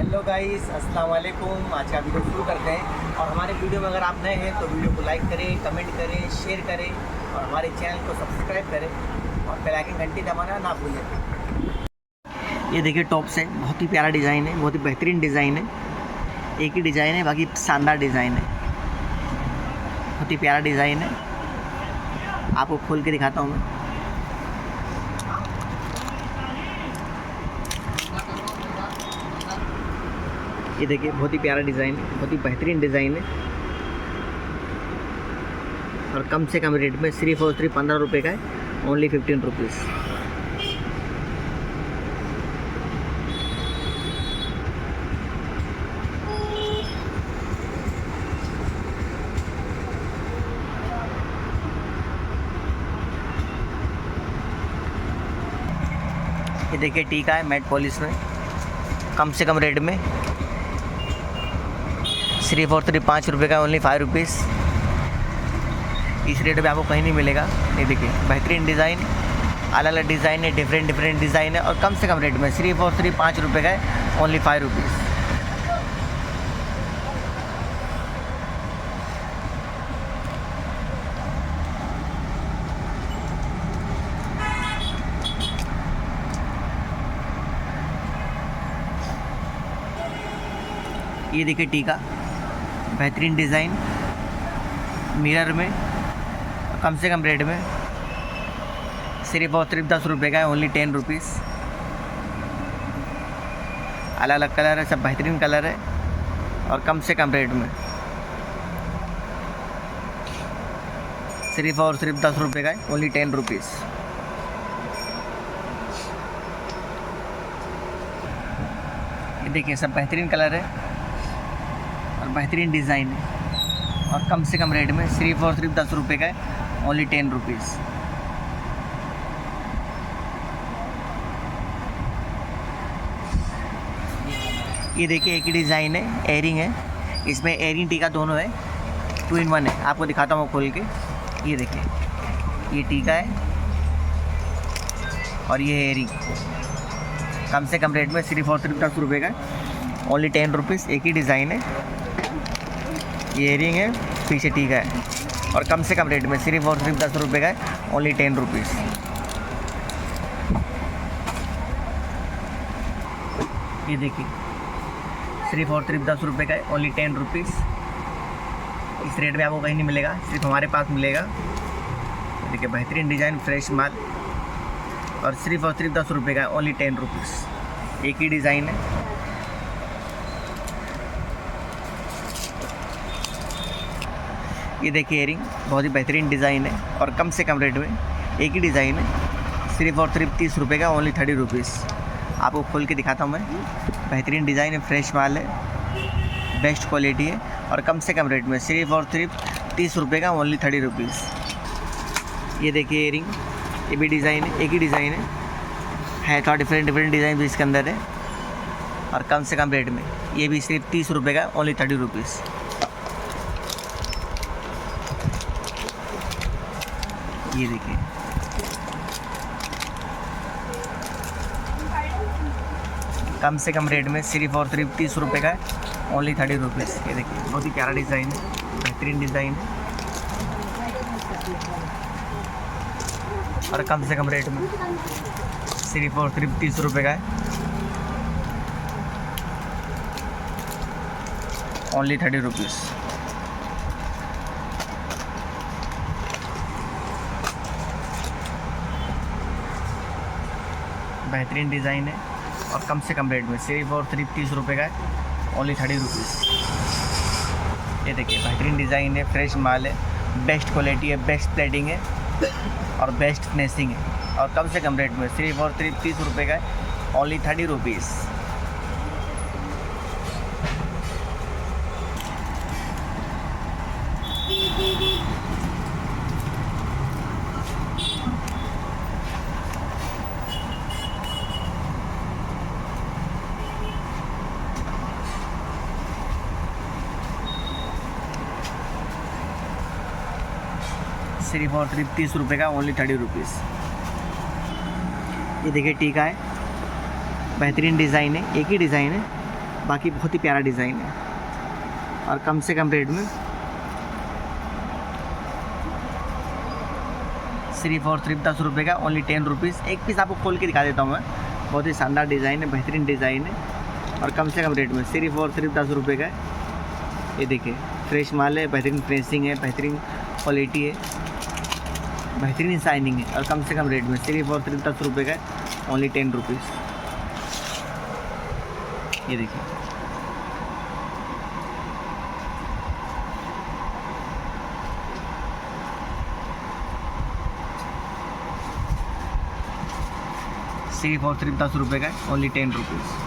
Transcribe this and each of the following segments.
Hello guys, अस्सलाम वालेकुम। आज का वीडियो शुरू करते हैं। और हमारे वीडियो में अगर आप नए हैं तो वीडियो को लाइक करें, कमेंट करें, शेयर करें और हमारे चैनल को सब्सक्राइब करें और बेल आइकन घंटी दबाना ना भूलें। ये देखिए टॉप से बहुत ही प्यारा डिज़ाइन है, बहुत ही बेहतरीन डिज़ाइन है। एक ही डिज़ाइन है, बाकी शानदार डिज़ाइन है, बहुत ही प्यारा डिज़ाइन है। आपको खोल के दिखाता हूँ मैं। ये देखिए बहुत ही प्यारा डिज़ाइन है, बहुत ही बेहतरीन डिज़ाइन है और कम से कम रेट में सिर्फ और सिर्फ 15 रुपये का है, ओनली 15 रुपीज़। ये देखिए टीका है मैट पॉलिश में, कम से कम रेट में सिर्फ और सिर्फ 5 रुपये का, ओनली 5 रुपीज़। इस रेट पे आपको कहीं नहीं मिलेगा। ये देखिए बेहतरीन डिज़ाइन, अलग अलग डिज़ाइन है, डिफरेंट डिज़ाइन है और कम से कम रेट में सिर्फ और सिर्फ 5 रुपये का है, ओनली 5 रुपीज़। ये देखिए टीका, बेहतरीन डिज़ाइन, मिरर में, कम से कम रेट में सिर्फ और सिर्फ 10 रुपये का है, ओनली 10 रुपीज़। अलग अलग कलर है, सब बेहतरीन कलर है और कम से कम रेट में सिर्फ और सिर्फ 10 रुपये का है, ओनली 10 रुपीज़। ये देखिए सब बेहतरीन कलर है और बेहतरीन डिज़ाइन है और कम से कम रेट में सिर्फ और सिर्फ 10 रुपये का है, ओनली 10 रुपीज़। ये देखिए एक ही डिज़ाइन है, एयरिंग है, इसमें एयरिंग टीका दोनों है, 2 in 1 है। आपको दिखाता हूँ खोल के। ये देखिए ये टीका है और ये एयरिंग, कम से कम रेट में सिर्फ और सिर्फ 10 रुपये का है, ओनली 10 रुपीज़। एक ही डिज़ाइन है, ये एयरिंग है, पीछे टीका है और कम से कम रेट में सिर्फ और सिर्फ 10 रुपये का है, ओनली 10 रुपीज़। ये देखिए सिर्फ और सिर्फ 10 रुपये का है, ओनली 10 रुपीज़। इस रेट में आपको कहीं नहीं मिलेगा, सिर्फ हमारे पास मिलेगा। देखिए बेहतरीन डिज़ाइन, फ्रेश माल और सिर्फ 10 रुपये का है, ओनली 10 रुपीज़। एक ही डिज़ाइन है। ये देखिए एयरिंग, बहुत ही बेहतरीन डिज़ाइन है और कम से कम रेट में एक ही डिज़ाइन है, सिर्फ और सिर्फ 30 रुपये का, ओनली 30 रुपीज़। आपको खोल के दिखाता हूँ मैं। बेहतरीन डिज़ाइन है, फ्रेश माल है, बेस्ट क्वालिटी है और कम से कम रेट में सिर्फ और सिर्फ 30 रुपये का, ओनली 30 रुपीज़। ये देखिए एयरिंग, ये भी डिज़ाइन है, एक ही डिज़ाइन है थोड़ा डिफरेंट डिज़ाइन भी इसके अंदर है और कम से कम रेट में। ये भी सिर्फ 30 रुपये का, ओनली 30 रुपीज़। ये देखिए कम से कम रेट में सिर्फ और सिर्फ 30 रुपये का है, ओनली 30 रुपीज़। ये देखिए बहुत ही प्यारा डिज़ाइन है, बेहतरीन डिज़ाइन है और कम से कम रेट में सिर्फ और सिर्फ 30 रुपये का है, ओनली 30 रुपीज़। बेहतरीन डिज़ाइन है और कम से कम रेट में सिर्फ और सिर्फ 30 रुपये का है, ओनली 30 रुपीज़। ये देखिए बेहतरीन डिज़ाइन है, फ्रेश माल है, बेस्ट क्वालिटी है, बेस्ट प्लेटिंग है और बेस्ट फिनिशिंग है और कम से कम रेट में सिर्फ और सिर्फ 30 रुपये का है, ओनली 30 रुपीज़। सिर्फ और सिर्फ 30 रुपये का, ओनली 30 रुपीज़। ये देखिए टीका है, बेहतरीन डिज़ाइन है, एक ही डिज़ाइन है बाकी बहुत ही प्यारा डिज़ाइन है और कम से कम रेट में सिर्फ और सिर्फ 10 रुपये का, ओनली 10 रुपीज़। एक पीस आपको खोल के दिखा देता हूँ मैं। बहुत ही शानदार डिज़ाइन है, बेहतरीन डिज़ाइन है और कम से कम रेट में सिर्फ और सिर्फ 10 रुपये का है। ये देखिए फ्रेश माल है, बेहतरीन फिनिशिंग है, बेहतरीन क्वालिटी है, बेहतरीन शाइनिंग है और कम से कम रेट में सिर्फ और सिर्फ 10 रुपये का है, ओनली 10 रुपीज़। ये देखिए सिर्फ और सिर्फ 10 रुपये का है, ओनली 10 रुपीज़।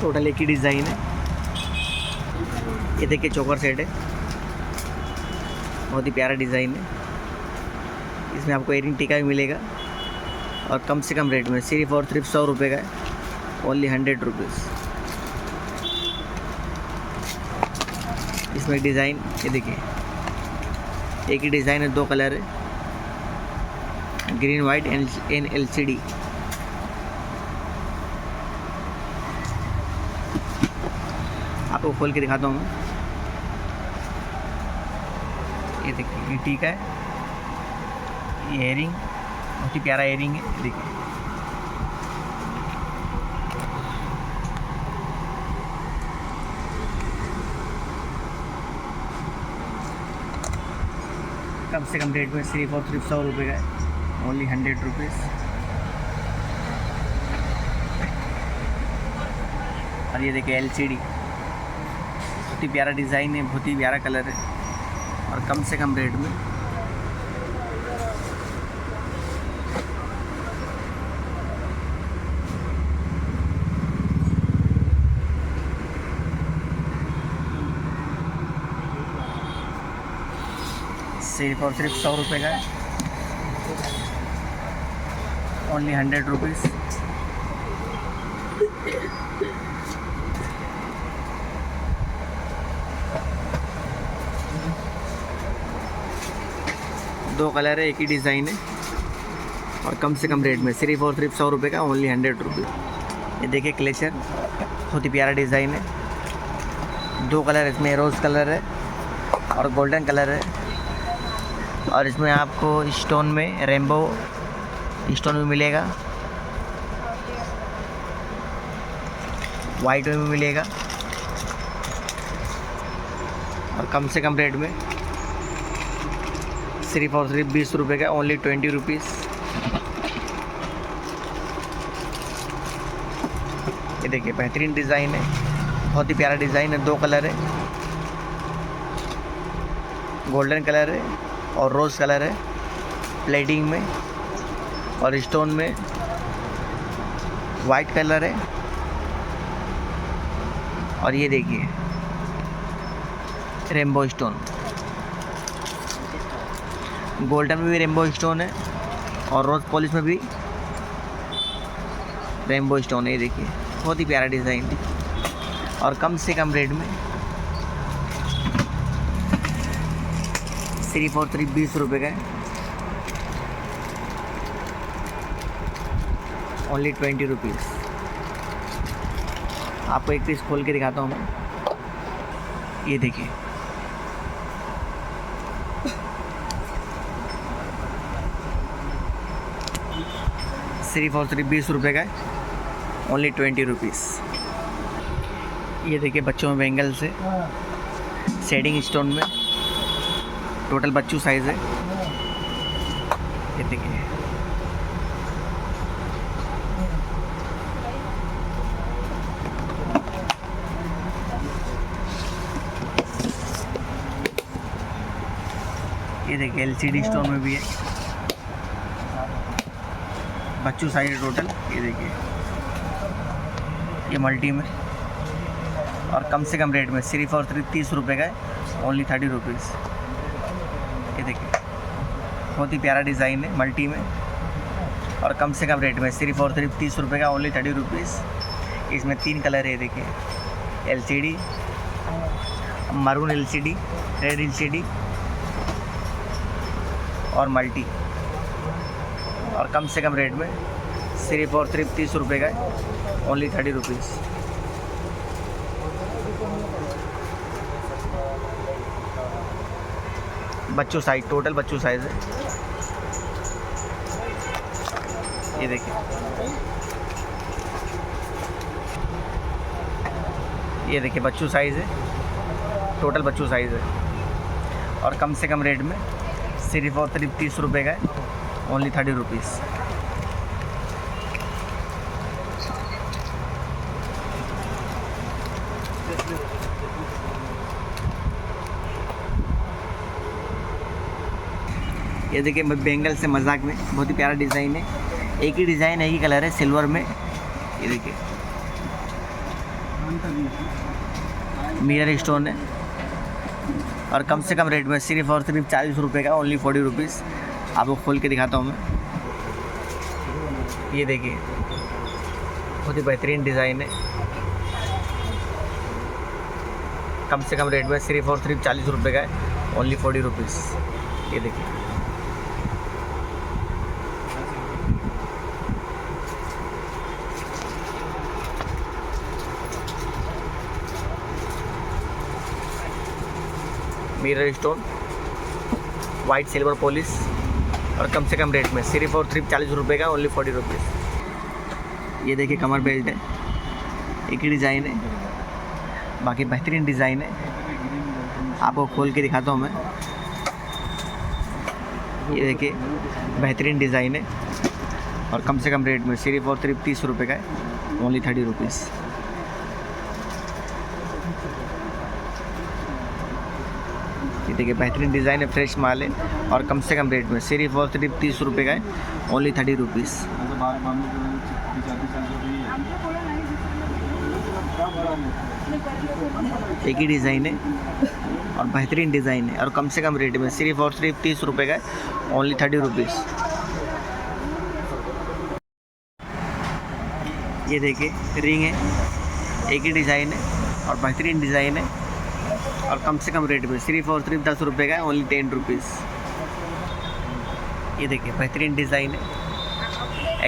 टोटल एक ही डिज़ाइन है। ये देखिए चोकर सेट है, बहुत ही प्यारा डिज़ाइन है। इसमें आपको एयरिंग टीका भी मिलेगा और कम से कम रेट में सिर्फ और सिर्फ 100 रुपये का है, ओनली 100 रुपीज़। इसमें डिज़ाइन ये देखिए, एक ही डिज़ाइन है, 2 कलर है, ग्रीन वाइट एंड LCD। आपको खोल के दिखाता हूँ मैं। ये देखिए ये टीका है, ये एयरिंग, बहुत ही प्यारा एयरिंग है। देखिए कम से कम रेट में सिर्फ और सिर्फ 100 रुपये का है, ओनली 100 रुपीज़। और ये देखिए LCD, बहुत ही प्यारा डिज़ाइन है, बहुत ही प्यारा कलर है और कम से कम रेट में सिर्फ और सिर्फ 100 रुपये का है, ओनली 100 रुपीज़। दो कलर है, एक ही डिज़ाइन है और कम से कम रेट में सिर्फ और सिर्फ 100 रुपये का, ओनली 100 रुपीज़। ये देखिए क्लेचर, बहुत ही प्यारा डिज़ाइन है। 2 कलर इसमें, रोज़ कलर है और गोल्डन कलर है और इसमें आपको स्टोन में रेनबो स्टोन भी मिलेगा, वाइट में भी मिलेगा और कम से कम रेट में सिर्फ और सिर्फ 20 रुपये का, ओनली 20 रुपीज़। ये देखिए बेहतरीन डिज़ाइन है, बहुत ही प्यारा डिज़ाइन है। 2 कलर है, गोल्डन कलर है और रोज़ कलर है, प्लेटिंग में और स्टोन में वाइट कलर है। और ये देखिए रेनबो स्टोन, गोल्डन में भी रेनबो स्टोन है और रोज़ पॉलिश में भी रेनबो स्टोन है। ये देखिए बहुत ही प्यारा डिज़ाइन है और कम से कम रेट में सिर्फ और सिर्फ 20 रुपये का है, ओनली 20 रुपीज़। आपको एक पीस खोल के दिखाता हूँ मैं। ये देखिए सिर्फ और सिर्फ 20 रुपये का है, ओनली 20 रुपीज़। ये देखिए बच्चों में बैंगल से शेडिंग स्टोन में, टोटल बच्चू साइज़ है। ये देखिए ये देखिए LCD स्टोन में भी है, बच्चू साइज है टोटल। ये देखिए ये मल्टी में और कम से कम रेट में सिर्फ और सिर्फ 30 रुपये का है, ओनली 30 रुपीज़। ये देखिए बहुत ही प्यारा डिज़ाइन है मल्टी में और कम से कम रेट में सिर्फ और सिर्फ 30 रुपये का, ओनली 30 रुपीज़। इसमें 3 कलर है, देखिए LCD, maroon LCD, red LCD और मल्टी, और कम से कम रेट में सिर्फ और सिर्फ 30 रुपये का है, ओनली 30 रुपीज़। बच्चों साइज, टोटल बच्चों साइज़ है, ये देखिए, ये देखिए बच्चों साइज़ है, टोटल बच्चों साइज़ है, और कम से कम रेट में सिर्फ और सिर्फ 30 रुपये का है, ओनली 30 रुपीज़। ये देखिए बेंगल से मजाक में, बहुत ही प्यारा डिज़ाइन है, एक ही डिज़ाइन, एक ही कलर है, सिल्वर में। ये देखिए मिरर स्टोन है, और कम से कम रेट में सिर्फ और सिर्फ 40 रुपये का, ओनली 40 रुपीज़। आपको खोल के दिखाता हूँ मैं। ये देखिए बहुत ही बेहतरीन डिज़ाइन है, कम से कम रेट में सिर्फ और सिर्फ 40 रुपये का है, ओनली 40 रुपीज़। ये देखिए mirror stone, white silver polish, और कम से कम रेट में सिर्फ और सिर्फ 40 रुपये का, ओनली 40 रुपीज़। ये देखिए कमर बेल्ट है, एक ही डिज़ाइन है, बाकी बेहतरीन डिज़ाइन है, आपको खोल के दिखाता हूँ मैं। ये देखिए बेहतरीन डिज़ाइन है, और कम से कम रेट में सिर्फ और सिर्फ 30 रुपये का है, ओनली 30 रुपीज़। ये देखिए बेहतरीन डिज़ाइन है, फ्रेश माल है, और कम से कम रेट में सिर्फ और सिर्फ 30 रुपये का है, ओनली 30 रुपीज़। एक ही डिज़ाइन है, और बेहतरीन डिज़ाइन है, और कम से कम रेट में सिर्फ और सिर्फ 30 रुपये का है, ओनली 30 रुपीज़। ये देखिए रिंग है, एक ही डिज़ाइन है, और बेहतरीन डिज़ाइन है, और कम से कम रेट में सिर्फ और सिर्फ 10 रुपये का है, ओनली 10 रुपीज़। ये देखिए बेहतरीन डिज़ाइन है,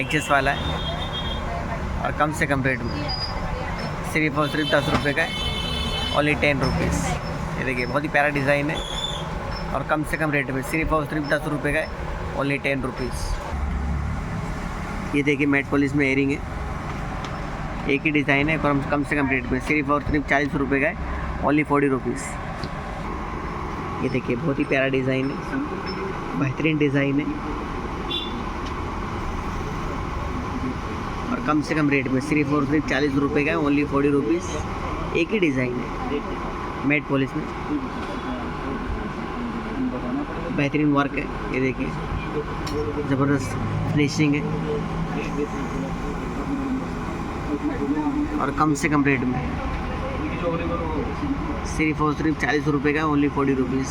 एडजस्ट वाला है, और कम से कम रेट में सिर्फ और सिर्फ 10 रुपये का है, ओनली 10 रुपीज़। ये देखिए बहुत ही प्यारा डिज़ाइन है, और कम से कम रेट में सिर्फ और सिर्फ 10 रुपये का है, ओनली 10 रुपीज़। ये देखिए मैट पॉलिश में एयरिंग है, एक ही डिज़ाइन है, और कम से कम रेट में सिर्फ और सिर्फ 40 रुपये का है, ओनली 40 रुपीज़। ये देखिए बहुत ही प्यारा डिज़ाइन है, बेहतरीन डिज़ाइन है, और कम से कम रेट में सिर्फ और सिर्फ 40 रुपये का है, ओनली 40 रुपीज़। एक ही डिज़ाइन है, मैट पॉलिश में, बेहतरीन वर्क है। ये देखिए ज़बरदस्त फिनिशिंग है, और कम से कम रेट में सिर्फ और सिर्फ 40 रुपये का, ओनली 40 रुपीज़।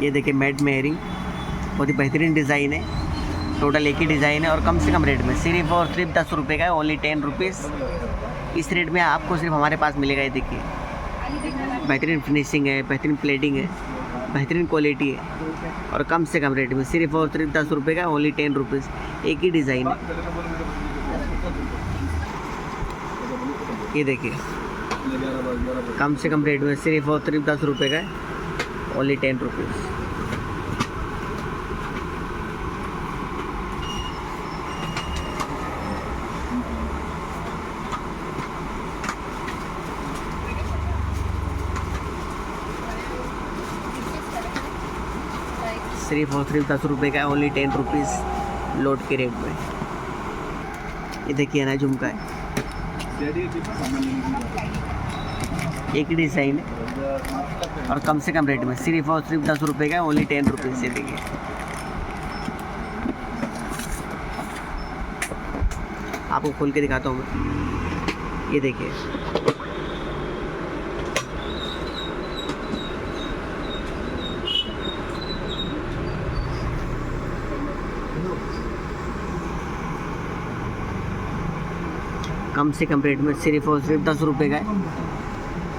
ये देखिए मैट में एयरिंग, बहुत ही बेहतरीन डिज़ाइन है, टोटल एक ही डिज़ाइन है, और कम से कम रेट में सिर्फ और सिर्फ 10 रुपये का है, ओनली 10 रुपीज़। इस रेट में आपको सिर्फ हमारे पास मिलेगा। ये देखिए बेहतरीन फिनिशिंग है, बेहतरीन प्लेटिंग है, बेहतरीन क्वालिटी है, और कम से कम रेट में सिर्फ और सिर्फ 10 रुपये का, ओनली 10 रुपीज़। एक ही डिज़ाइन है। ये देखिए कम से कम रेट में सिर्फ और सिर्फ 10 रुपये का है, ओनली 10 रुपीज़। सिर्फ और सिर्फ 10 रुपये का है, ओनली 10 रुपीज़ लोड के रेट में। ये देखिए ना झुमका है, एक ही डिज़ाइन है, और कम से कम रेट में सिर्फ और सिर्फ 10 रुपये का है, ओनली 10 रुपीज़। ये देखिए आपको खोल के दिखाता हूँ मैं। ये देखिए कम से कम रेट में सिर्फ और सिर्फ 10 रुपये का है,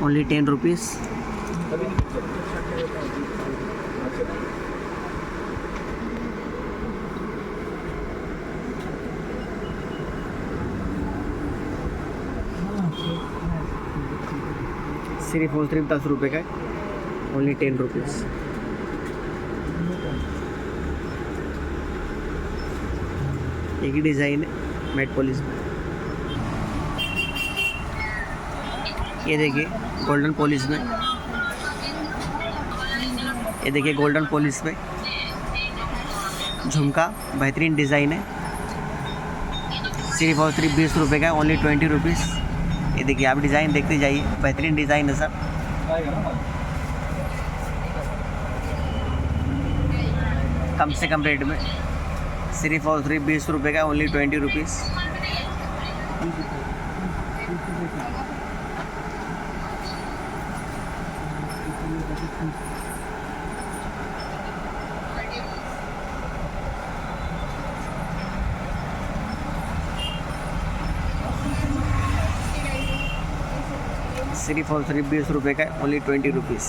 ओनली 10 रुपीज़। सिर्फ और सिर्फ 10 रुपये का है, ओनली 10 रुपीज़। एक ही डिज़ाइन है मैट पॉलिश में। ये देखिए गोल्डन पॉलिश में, ये देखिए गोल्डन पॉलिश में झुमका, बेहतरीन डिज़ाइन है। सिर्फ और सिर्फ 20 रुपये का है, ओनली 20 रुपीज़। ये देखिए आप डिज़ाइन देखते जाइए, बेहतरीन डिज़ाइन है सर। कम से कम रेट में सिर्फ और सिर्फ 20 रुपये का, ओनली 20 रुपीज़। सिर्फ और सिर्फ 20 रुपये का, ओनली 20 रुपीज़।